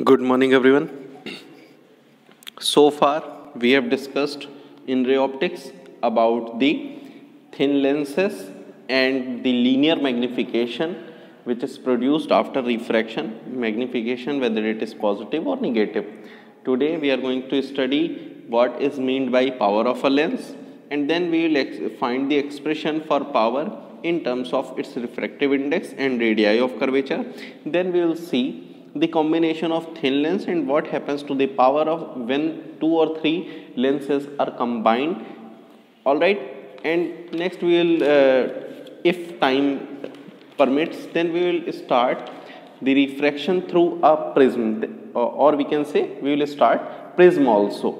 Good morning, everyone. So far, we have discussed in ray optics about the thin lenses and the linear magnification which is produced after refraction, magnification whether it is positive or negative. Today, we are going to study what is meant by power of a lens, and then we will find the expression for power in terms of its refractive index and radii of curvature. Then we will see the combination of thin lens and what happens to the power of when two or three lenses are combined. All right, and next we will if time permits, then we will start the refraction through a prism, or we can say we will start prism also.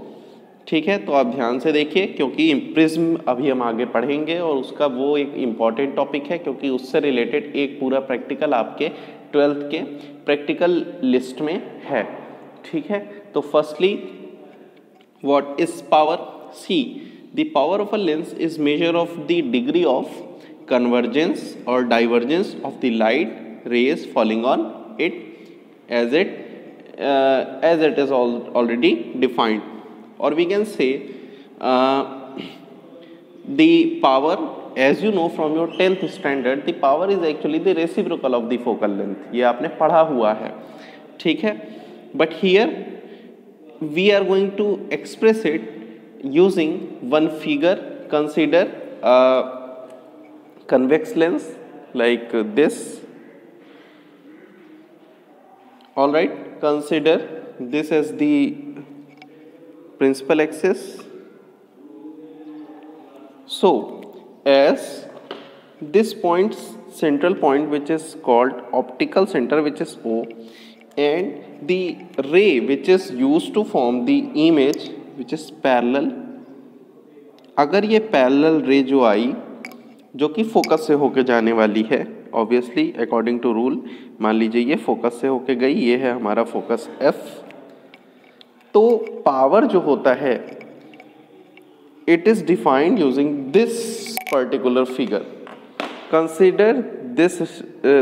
ठीक है, तो आप ध्यान से देखिए क्योंकि prism अभी हम आगे पढ़ेंगे और उसका वो एक इम्पॉर्टेंट टॉपिक है क्योंकि उससे रिलेटेड एक पूरा प्रैक्टिकल आपके 12th के प्रैक्टिकल लिस्ट में है. ठीक है, तो firstly what is power? See, the power of a lens is measure of the degree of convergence or divergence of the light rays falling on it as it is already defined, or we can say the power, as you know from your 10th standard, the power is actually the reciprocal of the focal length. ये आपने पढ़ा हुआ है. ठीक है, but here we are going to express it using one figure. Consider convex lens like this. All right, consider this as the principal axis. So as this point, central point, which is called optical center, which is O, and the ray which is used to form the image which is parallel. अगर ये parallel रे जो आई जो कि focus से होके जाने वाली है, ऑब्वियसली अकॉर्डिंग टू रूल, मान लीजिए ये फोकस से होके गई, ये है हमारा फोकस F, तो पावर जो होता है it is defined using this particular figure. Consider this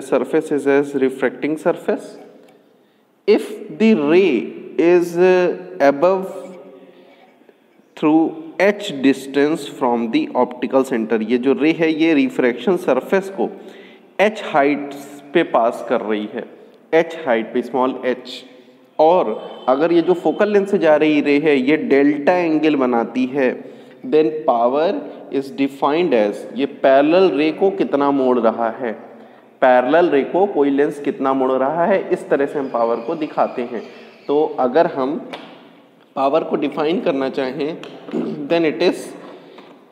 surface is as refracting surface. If the ray is above through h distance from the optical center, ये जो रे है ये रिफ्रैक्शन सरफेस को h हाइट पे पास कर रही है, h हाइट पे, स्मॉल h, और अगर ये जो फोकल लेंथ से जा रही रे है ये डेल्टा एंगल बनाती है, then power is defined as ये पैरेलल रे को कितना मोड़ रहा है, पैरेलल रे को कोई लेंस कितना मोड़ रहा है, इस तरह से हम पावर को दिखाते हैं. तो अगर हम पावर को डिफाइन करना चाहें then it is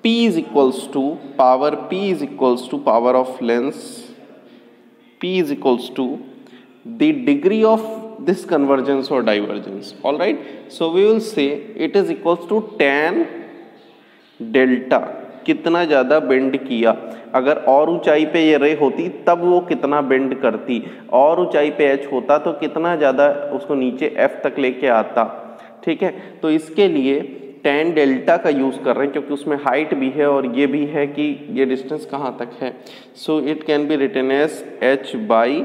P is equals to power, P is equals to power of lens, P is equals to the degree of this convergence or divergence. All right, so we will say it is equals to tan delta. कितना ज़्यादा bend किया, अगर और ऊंचाई पे ये रे होती तब वो कितना बेंड करती, और ऊंचाई पे h होता तो कितना ज़्यादा उसको नीचे f तक लेके आता. ठीक है, तो इसके लिए tan डेल्टा का यूज़ कर रहे हैं क्योंकि उसमें हाइट भी है और ये भी है कि ये डिस्टेंस कहाँ तक है. So it can be written as h by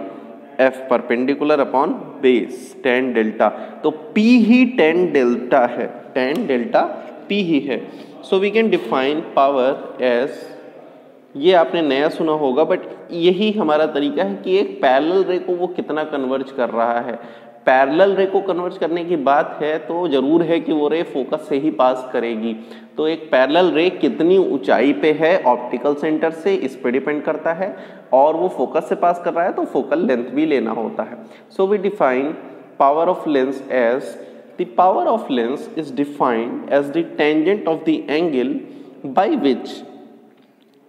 F perpendicular upon base tan delta. तो P ही tan डेल्टा है, tan डेल्टा P ही है. So we can define power as, ये आपने नया सुना होगा बट यही हमारा तरीका है कि एक पैरेलल रे को वो कितना कन्वर्ज कर रहा है. पैरेलल रे को कन्वर्ज करने की बात है तो जरूर है कि वो रे फोकस से ही पास करेगी. तो एक पैरेलल रे कितनी ऊंचाई पे है ऑप्टिकल सेंटर से, इस पे डिपेंड करता है, और वो फोकस से पास कर रहा है तो फोकल लेंथ भी लेना होता है. So we define power of lens as the power of lens is defined as the tangent of the angle by which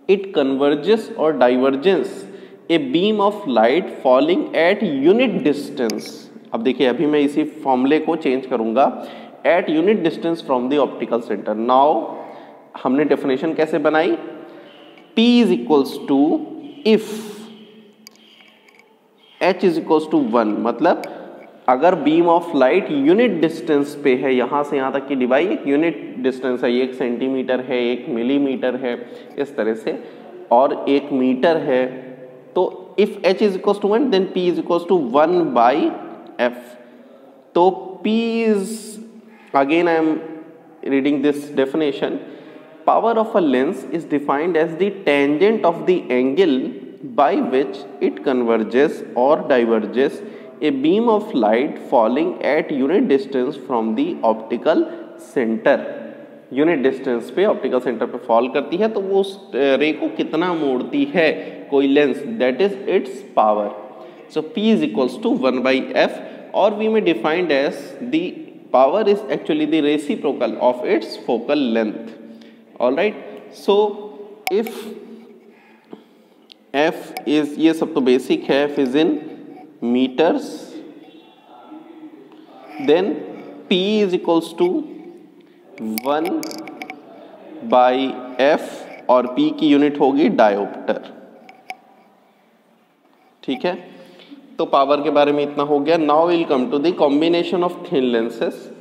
it converges और divergence a beam of light falling at unit distance. अब देखिए अभी मैं इसी फॉर्मूले को change करूंगा, at unit distance from the optical centre. Now हमने डेफिनेशन कैसे बनाई? P is equals to if h is equals to 1, मतलब अगर beam of light unit distance पे है, यहां से यहां तक की डिवाइड एक यूनिट डिस्टेंस है, 1 सेंटीमीटर है, 1 मिलीमीटर है, इस तरह से, और 1 मीटर है, तो if h is equals to 1 then p is equals to 1 by f. तो P is, again I am reading this definition, power of a lens is defined as the tangent of the angle by which it converges or diverges a beam of light falling at unit distance from the optical center. Unit distance पे optical centre पे fall करती है तो वो उस रे को कितना मोड़ती है कोई lens, that is it's power. So P is equals to 1/f, or we may defined as the power is actually the reciprocal of its focal length. All right, so if f is, ये सब तो basic है, f is in meters, then P is equals to 1/f और P की unit होगी dioptre. ठीक है, तो पावर के बारे में इतना हो गया. Now will come to the combination of thin lenses.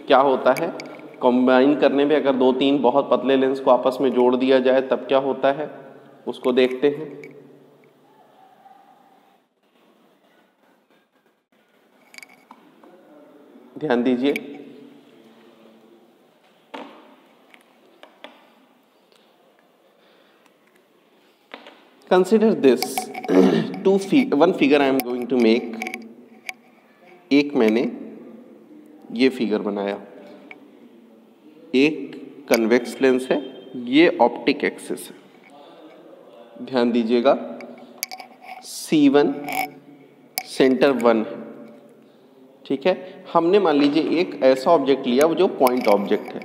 क्या होता है कंबाइन करने में, अगर 2-3 बहुत पतले लेंस को आपस में जोड़ दिया जाए तब क्या होता है, उसको देखते हैं. ध्यान दीजिए. Consider this one figure I am going to make. एक मैंने ये फिगर बनाया, एक कन्वेक्स लेंस है, ये ऑप्टिक एक्सिस है. ध्यान दीजिएगा, C1 सेंटर 1 है. ठीक है, हमने मान लीजिए एक ऐसा ऑब्जेक्ट लिया जो पॉइंट ऑब्जेक्ट है,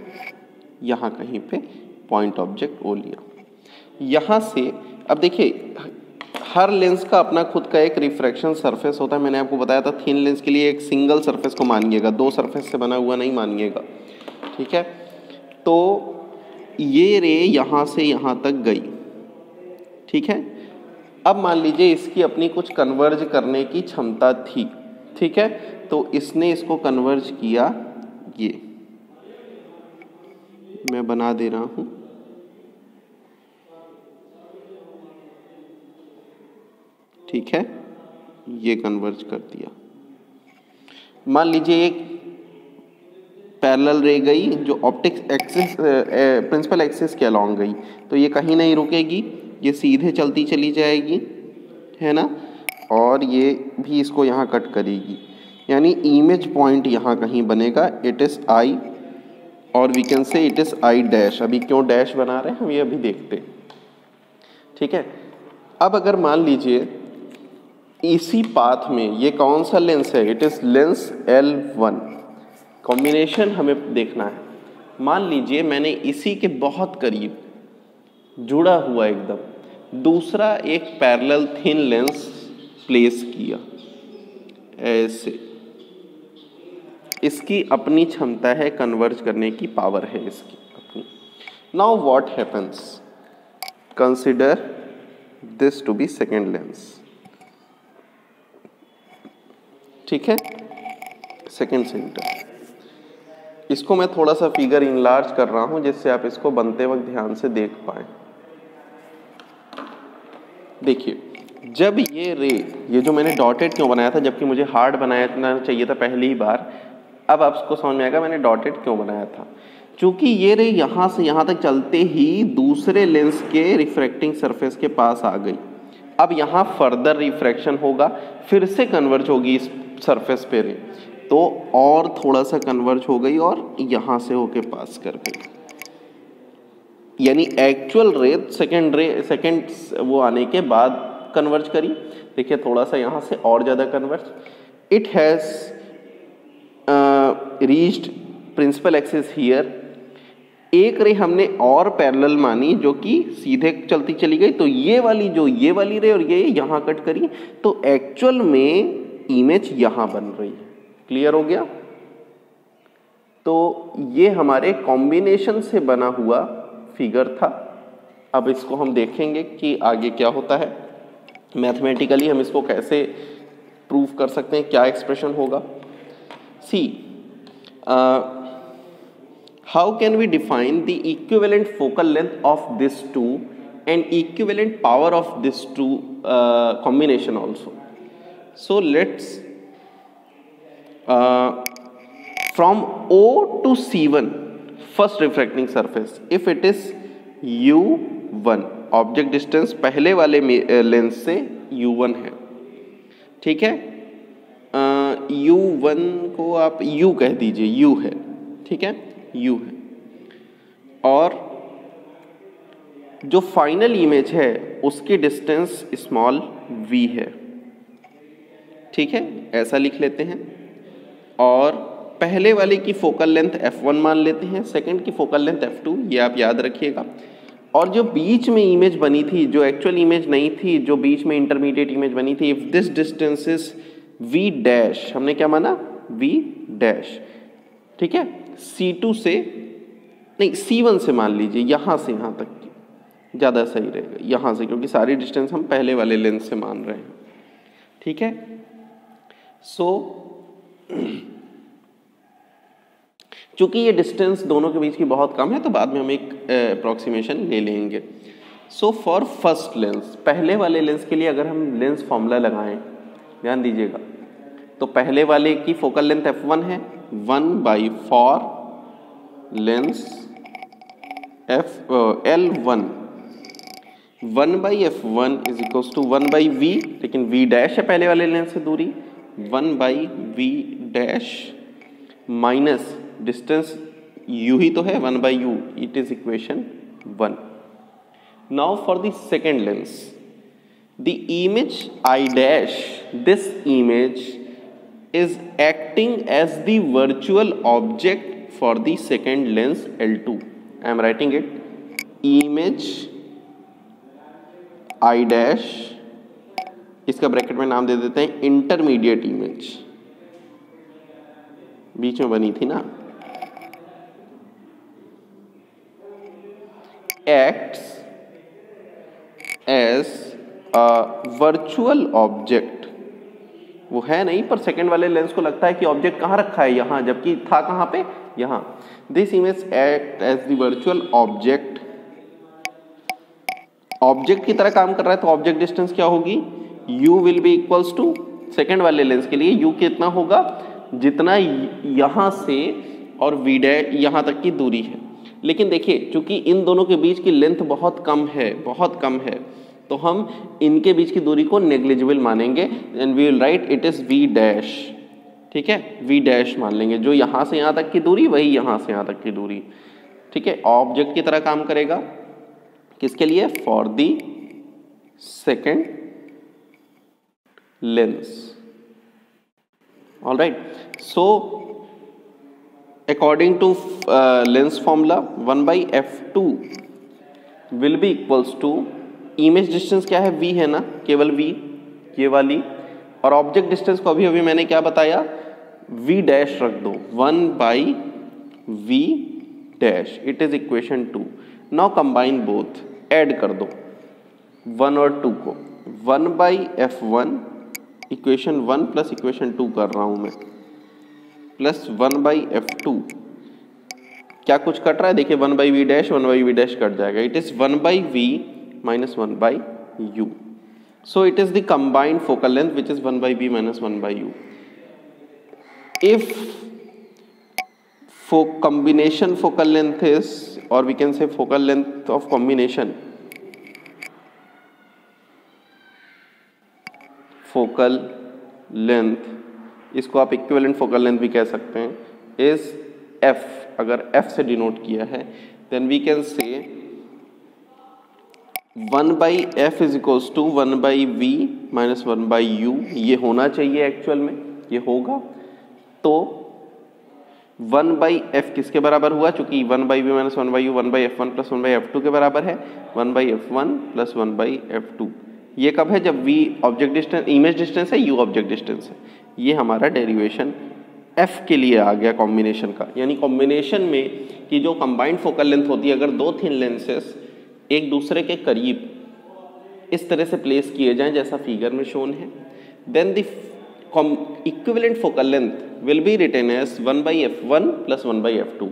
यहाँ कहीं पे पॉइंट ऑब्जेक्ट वो लिया. यहाँ से अब देखिए, हर लेंस का अपना खुद का एक रिफ्रैक्शन सरफेस होता है. मैंने आपको बताया था थिन लेंस के लिए एक सिंगल सरफेस को मानिएगा, 2 सरफेस से बना हुआ नहीं मानिएगा. ठीक है, तो ये रे यहाँ से यहाँ तक गई. ठीक है, अब मान लीजिए इसकी अपनी कुछ कन्वर्ज करने की क्षमता थी. ठीक है, तो इसने इसको कन्वर्ज किया. ये मैं बना दे रहा हूँ. ठीक है, ये कन्वर्ज कर दिया. मान लीजिए एक पैरेलल रे गई जो ऑप्टिक एक्सिस प्रिंसिपल एक्सिस के अलॉन्ग गई, तो ये कहीं नहीं रुकेगी, ये सीधे चलती चली जाएगी, है ना, और ये भी इसको यहाँ कट करेगी. यानी इमेज पॉइंट यहाँ कहीं बनेगा. इट इज I, और we can say it is I dash. अभी क्यों डैश बना रहे हैं हम, ये अभी देखते हैं. ठीक है, अब अगर मान लीजिए इसी पाथ में ये कौन सा लेंस है, it is lens L1. Combination हमें देखना है. मान लीजिए मैंने इसी के बहुत करीब जुड़ा हुआ एकदम दूसरा एक पैरेलल थिन लेंस प्लेस किया ऐसे. इसकी अपनी क्षमता है, कन्वर्ज करने की पावर है इसकी अपनी. Now what happens, consider this to be second lens. ठीक है, सेकेंड सेंटर. इसको मैं थोड़ा सा फिगर इनलार्ज कर रहा हूं जिससे आप इसको बनते वक्त ध्यान से देख पाए. देखिए, जब ये रे, ये जो मैंने डॉटेड क्यों बनाया था जबकि मुझे हार्ड बनाना चाहिए था पहली बार, अब आपको समझ में आएगा मैंने डॉटेड क्यों बनाया था. चूंकि ये रे यहाँ से यहाँ तक चलते ही दूसरे लेंस के रिफ्रैक्टिंग सरफेस के पास आ गई. अब यहाँ फर्दर रिफ्रैक्शन होगा, फिर से कन्वर्ज होगी इस सरफेस पे रे, तो और थोड़ा सा कन्वर्ज हो गई और यहाँ से होके पास कर गई. यानी एक्चुअल रे सेकेंड वो आने के बाद कन्वर्ज करी. देखिए थोड़ा सा यहाँ से और ज़्यादा converge. It has reached principal axis here. एक रे हमने और पैरेलल मानी जो कि सीधे चलती चली गई, तो ये वाली रे और ये यहाँ कट करी, तो एक्चुअल में इमेज यहाँ बन रही है. क्लियर हो गया. तो ये हमारे कॉम्बिनेशन से बना हुआ फिगर था. अब इसको हम देखेंगे कि आगे क्या होता है. मैथमेटिकली हम इसको कैसे प्रूव कर सकते हैं, क्या एक्सप्रेशन होगा. सी, how can we define the equivalent focal length of these two and equivalent power of these two combination also. So let's from O to C1 first refracting surface if it is U1, object distance पहले वाले lens से U1 है, ठीक है। U1 को आप U कह दीजिए, U है, ठीक है, U है। और जो फाइनल इमेज है उसकी डिस्टेंस स्मॉल v है, ठीक है, ऐसा लिख लेते हैं। और पहले वाले की फोकल लेंथ f1 मान लेते हैं, सेकंड की फोकल लेंथ f2, ये आप याद रखिएगा। और जो बीच में इमेज बनी थी, जो एक्चुअल इमेज नहीं थी, जो बीच में इंटरमीडिएट इमेज बनी थी, if this distance is v dash, हमने क्या माना, v डैश, ठीक है, C2 से नहीं C1 से मान लीजिए, यहाँ से यहाँ तक की ज़्यादा सही रहेगा, यहाँ से, क्योंकि सारी डिस्टेंस हम पहले वाले लेंस से मान रहे हैं, ठीक है। सो चूंकि ये डिस्टेंस दोनों के बीच की बहुत कम है तो बाद में हम एक अप्रोक्सीमेशन ले लेंगे। सो फॉर फर्स्ट लेंस, पहले वाले लेंस के लिए अगर हम लेंस फॉर्मूला लगाएं, ध्यान दीजिएगा, तो पहले वाले की फोकल लेंथ f1 है, 1/4 lens L1, 1/f1 is equals to 1/v, लेकिन v डैश है पहले वाले लेंस से दूरी, 1/v dash minus distance u ही तो है, 1/u, it is equation 1। Now for the second lens, the image I dash, this image is acting as the virtual object for the second lens L2. I am writing it, image I dash, इसका bracket में नाम दे देते हैं intermediate image, बीच में बनी थी ना, acts as वर्चुअल ऑब्जेक्ट, वो है नहीं, पर सेकंड वाले लेंस को लगता है कि ऑब्जेक्ट कहाँ रखा है, यहाँ, जबकि था कहाँ पे, यहाँ। This image act as the virtual object, object की तरह काम कर रहा है, तो ऑब्जेक्ट डिस्टेंस क्या होगी, u will be equals to, second वाले लेंस के लिए u कितना होगा, जितना यहाँ से और v डैश यहाँ तक की दूरी है। लेकिन देखिए, चूंकि इन दोनों के बीच की लेंथ बहुत कम है, बहुत कम है, तो हम इनके बीच की दूरी को नेग्लिजिबल मानेंगे and we will write it is v dash, ठीक है, v डैश मान लेंगे, जो यहाँ से यहाँ तक की दूरी वही यहाँ से यहाँ तक की दूरी, ठीक है, ऑब्जेक्ट की तरह काम करेगा, किसके लिए, for the second lens. Alright, so according to lens formula 1/f2 will be equals to, image distance क्या है, v है ना, केवल v, ये वाली, और ऑब्जेक्ट डिस्टेंस को अभी अभी मैंने क्या बताया, v डैश रख दो, 1/v dash, it is equation 2। Now combine both, add कर दो 1 और 2 को, 1/f1 इक्वेशन 1 प्लस इक्वेशन 2 कर रहा हूं मैं, प्लस 1/f2, क्या कुछ कट रहा है, देखिए 1/v dash 1/v dash cut जाएगा, it is 1/v minus 1/u. So it is the combined focal length which is 1/v minus 1/u. If combination focal length is, or we can say focal length of combination, focal length, इसको आप equivalent focal length भी कह सकते हैं, is f, अगर f से denote किया है, then we can say 1/f is equals to 1/v minus 1/u, ये होना चाहिए एक्चुअल में, ये होगा, तो 1/f किसके बराबर हुआ, चूंकि 1/v minus 1/u 1/f1 plus 1/f2 के बराबर है, 1/f1 प्लस 1/f2, ये कब है, जब v object distance, image distance है, u ऑब्जेक्ट डिस्टेंस है, ये हमारा डेरिवेशन f के लिए आ गया कॉम्बिनेशन का। यानी कॉम्बिनेशन में की जो कंबाइंड फोकल लेंथ होती है, अगर दो थिन लेंसेस एक दूसरे के करीब इस तरह से प्लेस किए जाएं जैसा फिगर में शोन है, then the equivalent focal length will be written as 1/f1 plus 1/f2,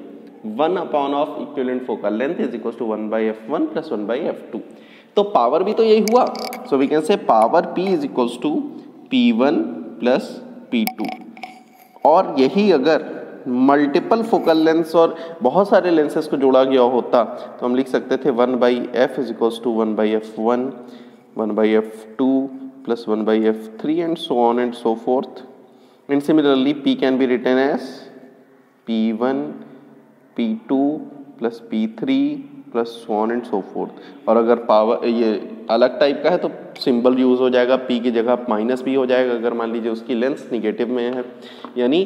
1 upon of equivalent focal length is equal to 1/f1 plus 1/f2। तो पावर भी तो यही हुआ, so we can say power p is equal to p1 plus p2, और यही अगर multiple focal lens और बहुत सारे लेंसेज को जोड़ा गया होता तो हम लिख सकते थे 1/f is equals to 1/f1, 1/f2 plus 1/f3 and so on and so forth. And similarly, P can be written as P1, P2 plus P3 plus so on and so forth. और अगर power ये अलग type का है तो symbol use हो जाएगा, P की जगह माइनस भी हो जाएगा अगर मान लीजिए उसकी लेंस निगेटिव में है, यानी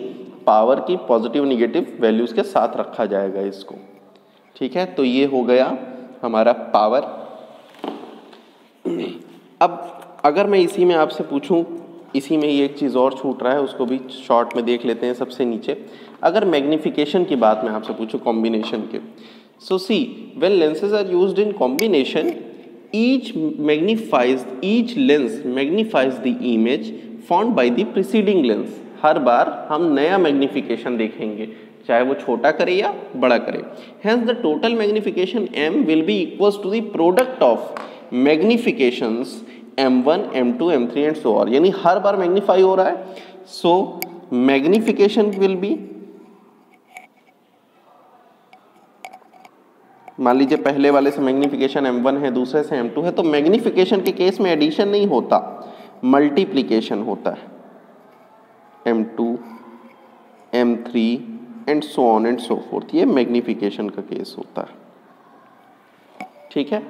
पावर की पॉजिटिव निगेटिव वैल्यूज के साथ रखा जाएगा इसको. ठीक है, तो ये हो गया हमारा पावर. अब अगर मैं इसी में आपसे पूछूं, इसी में ही एक चीज़ और छूट रहा है, उसको भी शॉर्ट में देख लेते हैं. सबसे नीचे अगर मैग्निफिकेशन की बात मैं आपसे पूछूं कॉम्बिनेशन के, so see when lenses are used in combination each lens magnifies the image found by the preceding lens. हर बार हम नया मैग्निफिकेशन देखेंगे, चाहे वो छोटा करे या बड़ा करे. Hence the total magnification m will be equals to the product of magnifications M1, M2, M3 and so on. यानी हर बार मैग्नीफाई हो रहा है, सो मैग्निफिकेशन विल बी, मान लीजिए पहले वाले से मैग्निफिकेशन M1 है, दूसरे से M2 है, तो मैग्निफिकेशन के केस में एडिशन नहीं होता, मल्टीप्लिकेशन होता है. M2, M3 and so on and so fourth, ये मैग्निफिकेशन का केस होता है. ठीक है,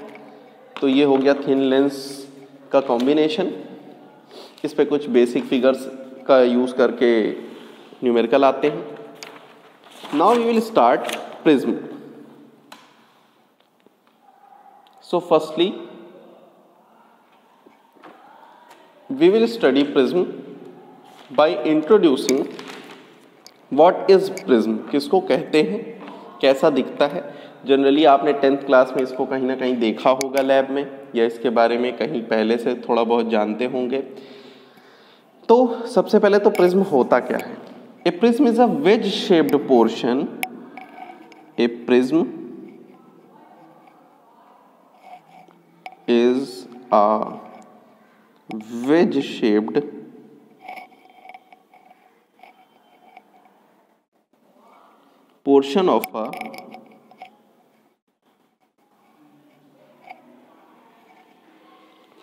तो ये हो गया थिन लेंस का कॉम्बिनेशन. इस पे कुछ बेसिक फिगर्स का यूज करके न्यूमेरिकल आते हैं. Now we will start prism. So firstly we will study prism by introducing what is prism, किसको कहते हैं, कैसा दिखता है. जनरली आपने 10th क्लास में इसको कहीं ना कहीं देखा होगा लैब में, या इसके बारे में कहीं पहले से थोड़ा बहुत जानते होंगे. तो सबसे पहले तो प्रिज्म होता क्या है. A prism is a wedge shaped portion. A prism is a wedge shaped portion of a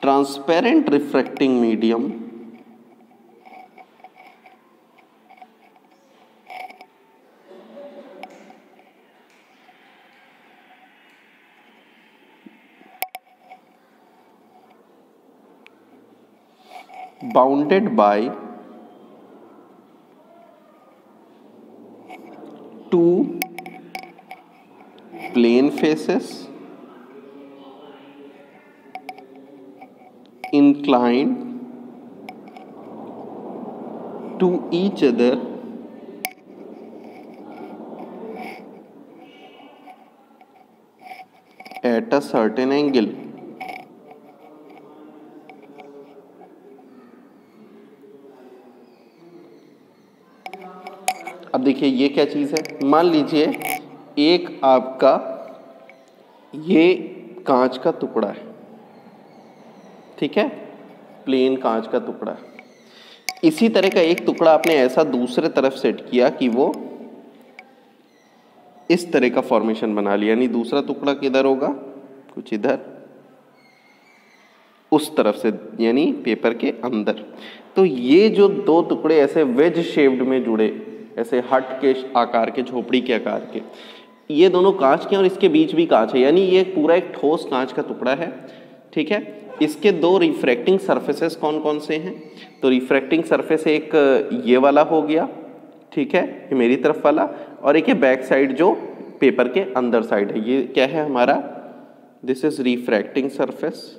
transparent refracting medium bounded by two plane faces inclined to each other at a certain angle. अब देखिए ये क्या चीज़ है. मान लीजिए एक आपका ये कांच का टुकड़ा है, ठीक है, प्लेन कांच का टुकड़ा है. इसी तरह का एक टुकड़ा आपने ऐसा दूसरे तरफ सेट किया कि वो इस तरह का फॉर्मेशन बना लिया. यानी दूसरा टुकड़ा किधर होगा, कुछ इधर उस तरफ से, यानी पेपर के अंदर. तो ये जो दो टुकड़े ऐसे वेज शेप्ड में जुड़े, ऐसे हट के आकार के, झोपड़ी के आकार के, ये दोनों कांच के और इसके बीच भी कांच है, यानी ये पूरा एक ठोस कांच का टुकड़ा है. ठीक है, इसके दो रिफ्रैक्टिंग सरफेसेस कौन कौन से हैं. तो रिफ्रैक्टिंग सरफेस एक ये वाला हो गया, ठीक है, ये मेरी तरफ वाला, और एक ये बैक साइड जो पेपर के अंदर साइड है, ये क्या है हमारा, दिस इज रिफ्रैक्टिंग सरफेस.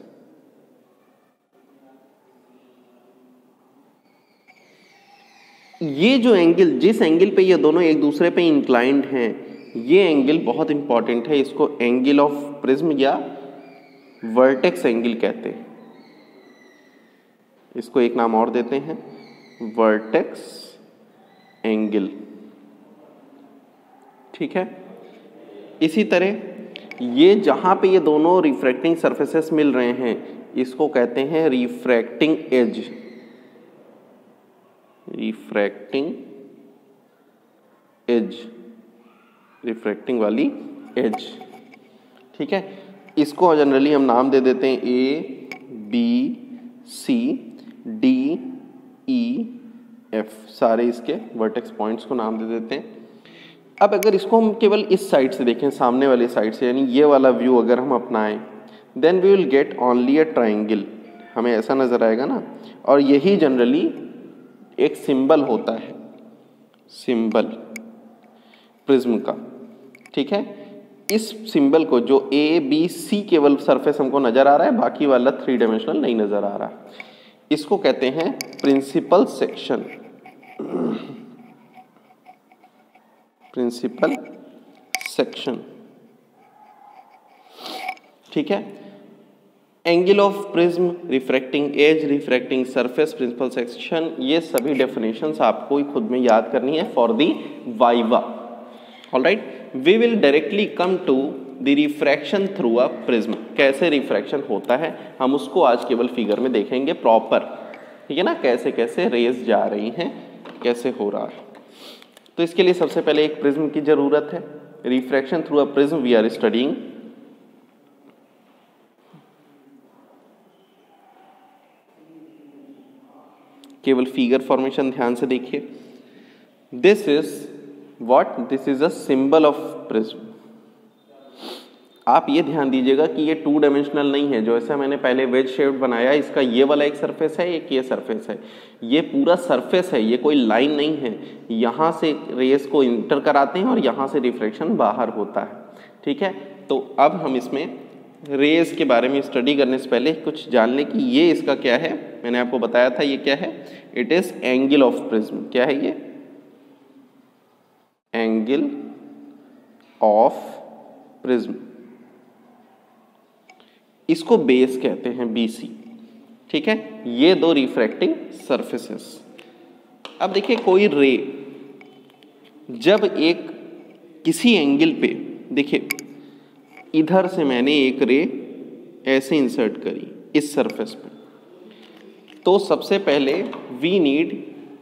ये जो एंगल, जिस एंगल पे ये दोनों एक दूसरे पे इंक्लाइंड हैं, ये एंगल बहुत इंपॉर्टेंट है. इसको एंगल ऑफ प्रिज्म या वर्टेक्स एंगल कहते हैं. इसको एक नाम और देते हैं, वर्टेक्स एंगल. ठीक है, इसी तरह ये जहां पे ये दोनों रिफ्रैक्टिंग सरफेसेस मिल रहे हैं, इसको कहते हैं refracting edge. Refracting edge, refracting वाली एज, ठीक है। इसको जनरली हम नाम दे देते हैं A B C D E F, सारे इसके वर्टेक्स पॉइंट्स को नाम दे देते हैं। अब अगर इसको हम केवल इस साइड से देखें, सामने वाली साइड से, यानी ये वाला व्यू अगर हम अपनाएं, then we will get only a triangle, हमें ऐसा नजर आएगा ना। और यही जनरली एक सिंबल होता है, सिंबल प्रिज्म का, ठीक है। इस सिंबल को जो ए बी सी केवल सरफेस हमको नजर आ रहा है, बाकी वाला 3 डायमेंशनल नहीं नजर आ रहा, इसको कहते हैं प्रिंसिपल सेक्शन, प्रिंसिपल सेक्शन, ठीक है। Angle of prism, refracting edge, refracting surface, principal section, ये सभी डेफिनेशंस आपको ही खुद में याद करनी है for the viva. Alright, we will directly come to the refraction through a prism. कैसे रिफ्रैक्शन होता है हम उसको आज केवल फिगर में देखेंगे प्रॉपर, ठीक है ना, कैसे कैसे रेज जा रही हैं, कैसे हो रहा है। तो इसके लिए सबसे पहले एक प्रिज्म की जरूरत है। Refraction through a prism we are studying, केवल फिगर फॉर्मेशन ध्यान से देखिए। This is what, this is a symbol of prism. आप ये ध्यान दीजिएगा कि ये 2 डायमेंशनल नहीं है, जो ऐसा मैंने पहले वेज शेप बनाया, इसका ये वाला एक सरफेस है, एक ये सरफेस है, ये पूरा सरफेस है, ये कोई लाइन नहीं है। यहाँ से रेस को इंटर कराते हैं और यहाँ से रिफ्लेक्शन बाहर होता है, ठीक है। तो अब हम इसमें रेस के बारे में स्टडी करने से पहले कुछ जान लें कि ये इसका क्या है। मैंने आपको बताया था ये क्या है, it is angle of prism. क्या है ये, एंगल ऑफ प्रिज्म, इसको बेस कहते हैं BC, ठीक है। ये 2 रिफ्रैक्टिंग सरफेसेस। अब देखिए कोई रे जब एक किसी एंगल पे, देखिए इधर से मैंने एक रे ऐसे इंसर्ट करी इस सरफेस पे, तो सबसे पहले we need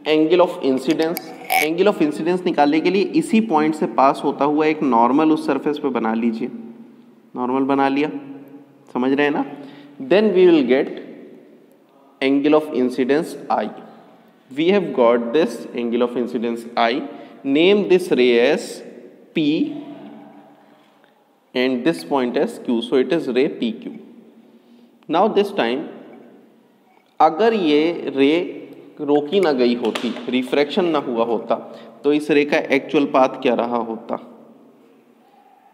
angle of incidence. Angle of incidence निकालने के लिए इसी पॉइंट से पास होता हुआ एक नॉर्मल उस सरफेस पे बना लीजिए, नॉर्मल बना लिया, समझ रहे हैं ना। Then we will get angle of incidence I. We have got this angle of incidence I. Name this ray as P and this point as Q, so it is ray PQ. Now this time अगर ये रे रोकी ना गई होती, refraction ना हुआ होता, तो इस रे का एक्चुअल पाथ क्या रहा होता,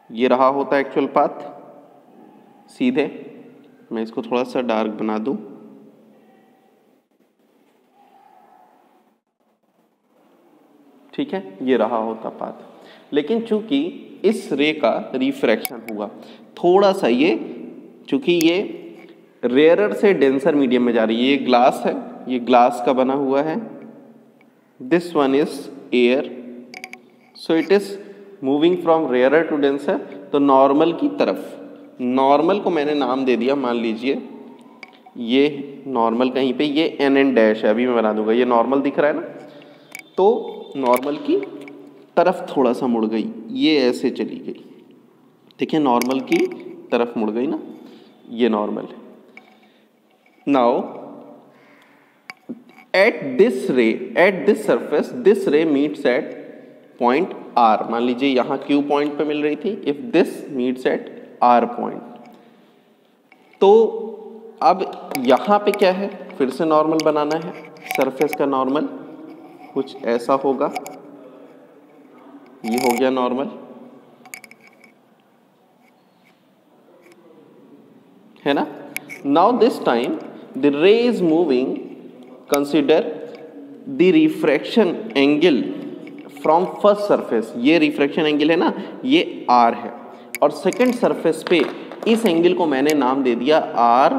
ये रहा होता एक्चुअल पाथ सीधे। मैं इसको थोड़ा सा डार्क बना दूं, ठीक है, ये रहा होता पाथ। लेकिन चूंकि इस रे का रिफ्रैक्शन हुआ थोड़ा सा, ये चूंकि ये रेयरर से डेंसर मीडियम में जा रही है, ये ग्लास है, ये ग्लास का बना हुआ है, this one is air, so it is moving from rarer to denser, तो नॉर्मल की तरफ। नॉर्मल को मैंने नाम दे दिया, मान लीजिए ये नॉर्मल कहीं पे, ये NN डैश है, अभी मैं बना दूंगा, ये नॉर्मल दिख रहा है ना, तो नॉर्मल की तरफ थोड़ा सा मुड़ गई, ये ऐसे चली गई, देखिए नॉर्मल की तरफ मुड़ गई ना, ये नॉर्मल है। नाउ एट दिस रे, एट दिस सरफेस, दिस रे मीट्स एट पॉइंट R। मान लीजिए यहाँ Q पॉइंट पे मिल रही थी, if this meets eight R point, तो अब यहाँ पे क्या है, फिर से नॉर्मल बनाना है, सरफेस का नॉर्मल कुछ ऐसा होगा, ये हो गया नॉर्मल, है ना। नाउ दिस टाइम द रे is moving, consider the refraction angle from first surface, ये रिफ्रैक्शन एंगल है ना, ये R है, और सेकंड सरफेस पे इस एंगल को मैंने नाम दे दिया R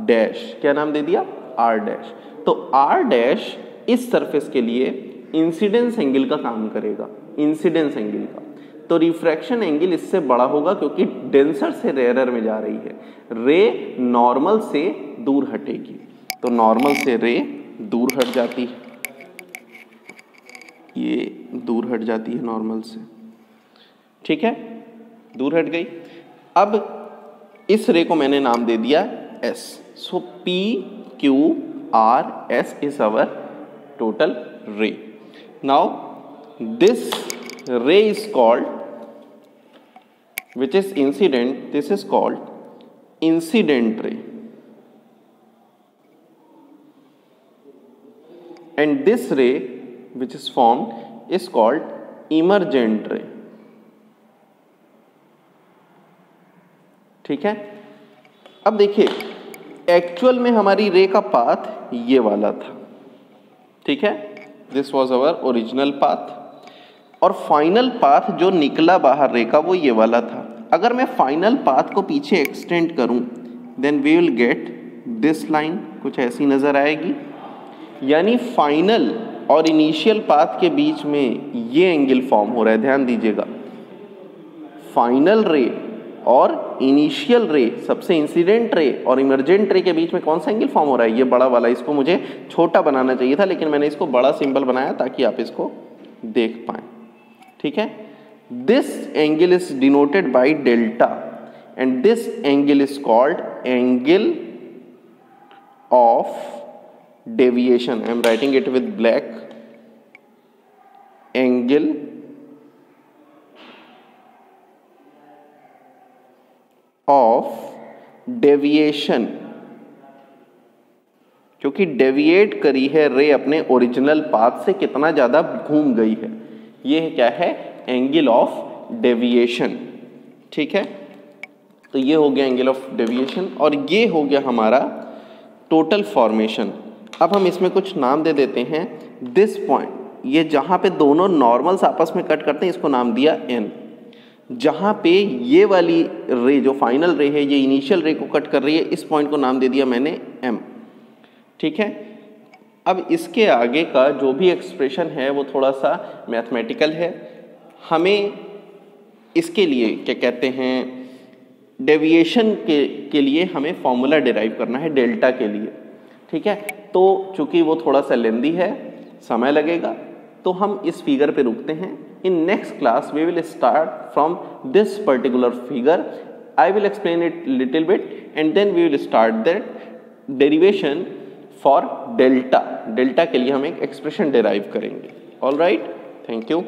डैश। क्या नाम दे दिया, R डैश। तो R डैश इस सरफेस के लिए इंसिडेंस एंगल का काम करेगा, इंसिडेंस एंगल का। तो रिफ्रैक्शन एंगल इससे बड़ा होगा क्योंकि डेंसर से रेयरर में जा रही है, रे नॉर्मल से दूर हटेगी, तो नॉर्मल से रे दूर हट जाती है, ये दूर हट जाती है नॉर्मल से, ठीक है, दूर हट गई। अब इस रे को मैंने नाम दे दिया S। So PQRS is our total ray. Now this ray is called, which is incident, this is called incident ray, and this ray which is formed is called emergent ray, ठीक है। अब देखिए एक्चुअल में हमारी रे का path ये वाला था, ठीक है, this was our original path, और फाइनल पाथ जो निकला बाहर रे का वो ये वाला था। अगर मैं फाइनल पाथ को पीछे एक्सटेंड करूं then we will get this line, कुछ ऐसी नजर आएगी। यानी फाइनल और इनिशियल पाथ के बीच में ये एंगल फॉर्म हो रहा है, ध्यान दीजिएगा। फाइनल रे और इनिशियल रे, सबसे इंसिडेंट रे और इमरजेंट रे के बीच में कौन सा एंगल फॉर्म हो रहा है, ये बड़ा वाला। इसको मुझे छोटा बनाना चाहिए था लेकिन मैंने इसको बड़ा सिंबल बनाया ताकि आप इसको देख पाएं, ठीक है। This angle is denoted by delta and this angle is called angle of deviation. I am writing it with black, angle of deviation, क्योंकि डेविएट करी है रे अपने ओरिजिनल पाथ से, कितना ज्यादा घूम गई है, ये क्या है, एंगल ऑफ डेविएशन, ठीक है। तो ये हो गया एंगल ऑफ डेविएशन और ये हो गया हमारा टोटल फॉर्मेशन। अब हम इसमें कुछ नाम दे देते हैं। दिस पॉइंट, ये जहां पे दोनों नॉर्मल्स आपस में कट करते हैं, इसको नाम दिया N। जहां पे ये वाली रे जो फाइनल रे है ये इनिशियल रे को कट कर रही है, इस पॉइंट को नाम दे दिया मैंने M, ठीक है। अब इसके आगे का जो भी एक्सप्रेशन है वो थोड़ा सा मैथमेटिकल है। हमें इसके लिए क्या कहते हैं, डेविएशन के लिए हमें फॉर्मूला डिराइव करना है डेल्टा के लिए, ठीक है। तो चूंकि वो थोड़ा सा लेंदी है, समय लगेगा, तो हम इस फिगर पे रुकते हैं। In next class we will start from this particular figure, I will explain it little bit and then we will start that derivation for delta. Delta के लिए हम एक एक्सप्रेशन डिराइव करेंगे। All right, thank you.